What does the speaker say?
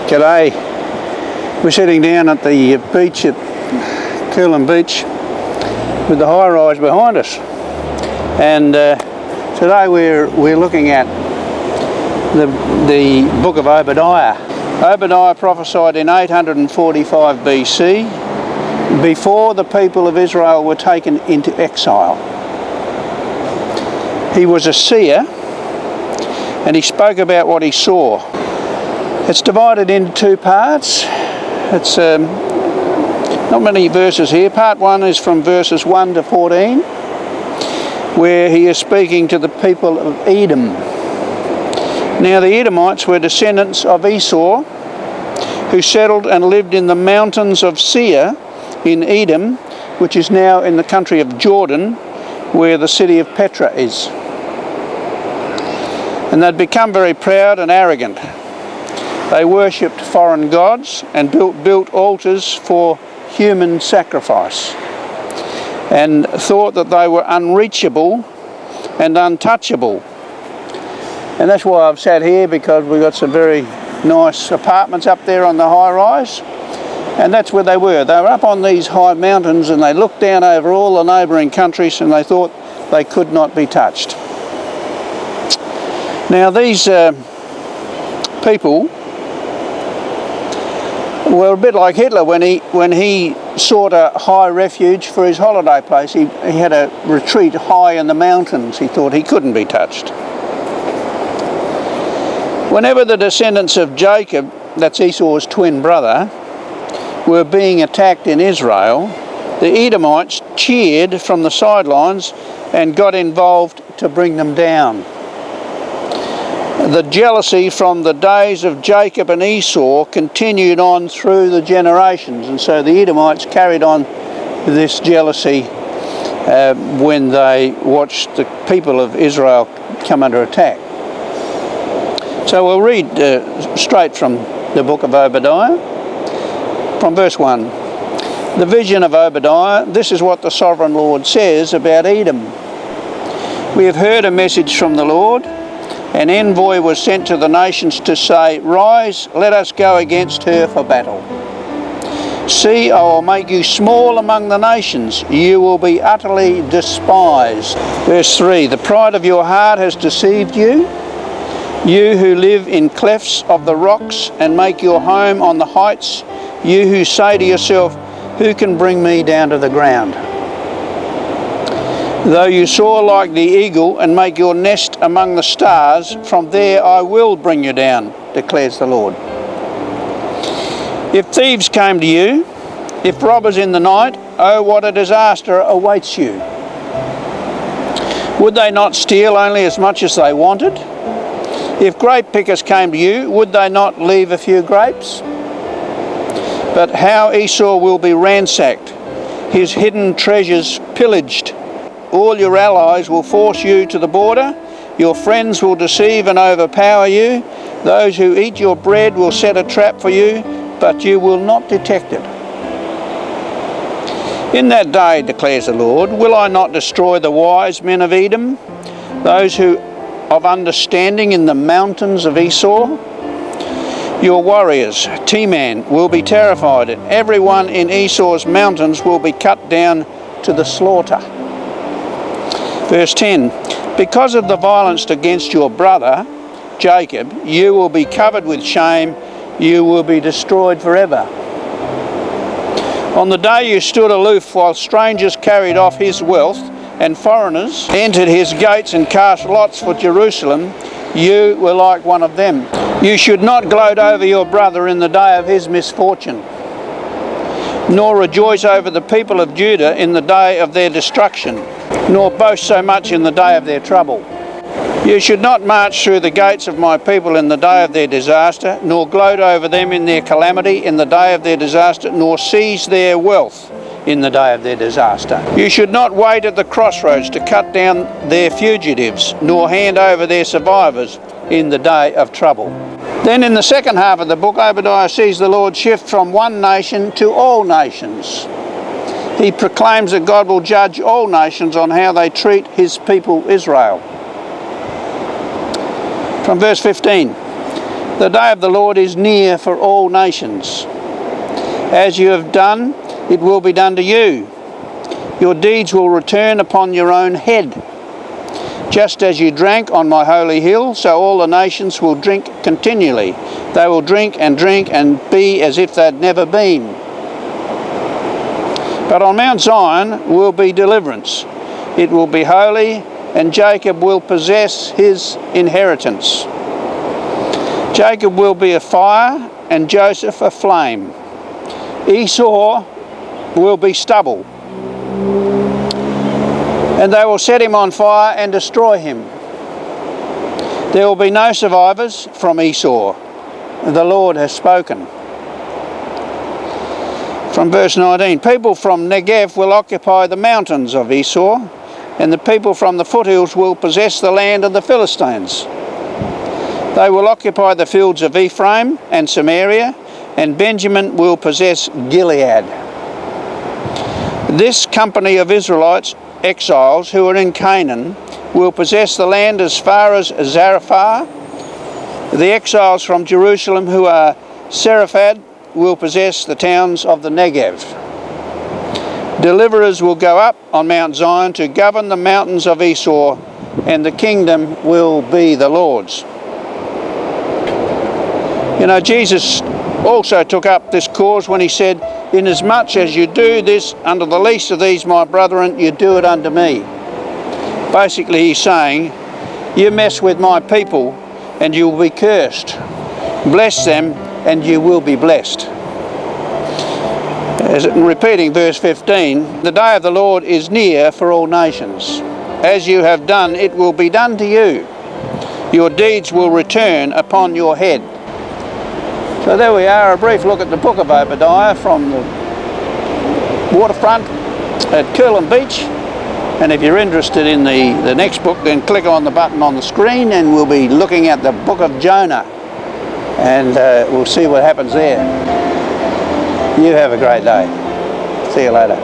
G'day. We're sitting down at the beach at Curlin Beach with the high rise behind us, and today we're looking at the Book of Obadiah. Obadiah prophesied in 845 BC, before the people of Israel were taken into exile. He was a seer, and he spoke about what he saw. It's divided into two parts. It's not many verses here. Part 1 is from verses 1 to 14, where he is speaking to the people of Edom. Now the Edomites were descendants of Esau, who settled and lived in the mountains of Seir in Edom, which is now in the country of Jordan, where the city of Petra is. And they'd become very proud and arrogant. They worshipped foreign gods and built altars for human sacrifice, and thought that they were unreachable and untouchable. And that's why I've sat here, because we've got some very nice apartments up there on the high rise, and that's where they were. They were up on these high mountains, and they looked down over all the neighbouring countries, and they thought they could not be touched. Now these people were a bit like Hitler when he sought a high refuge for his holiday place. He had a retreat high in the mountains. He thought he couldn't be touched. Whenever the descendants of Jacob, that's Esau's twin brother, were being attacked in Israel, the Edomites cheered from the sidelines and got involved to bring them down. The jealousy from the days of Jacob and Esau continued on through the generations, and so the Edomites carried on this jealousy when they watched the people of Israel come under attack. So we'll read straight from the Book of Obadiah, from verse 1. The vision of Obadiah. This is what the Sovereign Lord says about Edom. We have heard a message from the Lord. An envoy was sent to the nations to say, "Rise, let us go against her for battle. See, I will make you small among the nations. You will be utterly despised." Verse 3, the pride of your heart has deceived you, you who live in clefts of the rocks and make your home on the heights, you who say to yourself, "Who can bring me down to the ground?" Though you soar like the eagle and make your nest among the stars, from there I will bring you down, declares the Lord. If thieves came to you, if robbers in the night, oh, what a disaster awaits you. Would they not steal only as much as they wanted? If grape pickers came to you, would they not leave a few grapes? But how Esau will be ransacked, his hidden treasures pillaged. All your allies will force you to the border. Your friends will deceive and overpower you. Those who eat your bread will set a trap for you, but you will not detect it. In that day, declares the Lord, will I not destroy the wise men of Edom, those who of understanding in the mountains of Esau? Your warriors, Teman, will be terrified, and everyone in Esau's mountains will be cut down to the slaughter. Verse 10, because of the violence against your brother, Jacob, you will be covered with shame, you will be destroyed forever. On the day you stood aloof while strangers carried off his wealth and foreigners entered his gates and cast lots for Jerusalem, you were like one of them. You should not gloat over your brother in the day of his misfortune, nor rejoice over the people of Judah in the day of their destruction, nor boast so much in the day of their trouble. You should not march through the gates of my people in the day of their disaster, nor gloat over them in their calamity in the day of their disaster, nor seize their wealth in the day of their disaster. You should not wait at the crossroads to cut down their fugitives, nor hand over their survivors in the day of trouble. Then in the second half of the book, Obadiah sees the Lord shift from one nation to all nations. He proclaims that God will judge all nations on how they treat his people Israel. From verse 15, The day of the Lord is near for all nations. As you have done, it will be done to you. Your deeds will return upon your own head. Just as you drank on my holy hill, so all the nations will drink continually. They will drink and be as if they'd never been. But on Mount Zion will be deliverance. It will be holy, and Jacob will possess his inheritance. Jacob will be a fire, and Joseph a flame. Esau will be stubble, and they will set him on fire and destroy him. There will be no survivors from Esau. The Lord has spoken. From verse 19, people from Negev will occupy the mountains of Esau, and the people from the foothills will possess the land of the Philistines. They will occupy the fields of Ephraim and Samaria, and Benjamin will possess Gilead. This company of Israelites, exiles who are in Canaan, will possess the land as far as Zarephath. The exiles from Jerusalem who are Seraphat will possess the towns of the Negev. Deliverers will go up on Mount Zion to govern the mountains of Esau, and the kingdom will be the Lord's. You know, Jesus also took up this cause when he said, "Inasmuch as you do this unto the least of these my brethren, you do it unto me." Basically he's saying, you mess with my people and you will be cursed. Bless them and you will be blessed. As repeating verse 15, the day of the Lord is near for all nations. As you have done, it will be done to you. Your deeds will return upon your head. So there we are, a brief look at the Book of Obadiah from the waterfront at Curlin Beach. And if you're interested in the next book, then click on the button on the screen and we'll be looking at the Book of Jonah. And we'll see what happens there. You have a great day. See you later.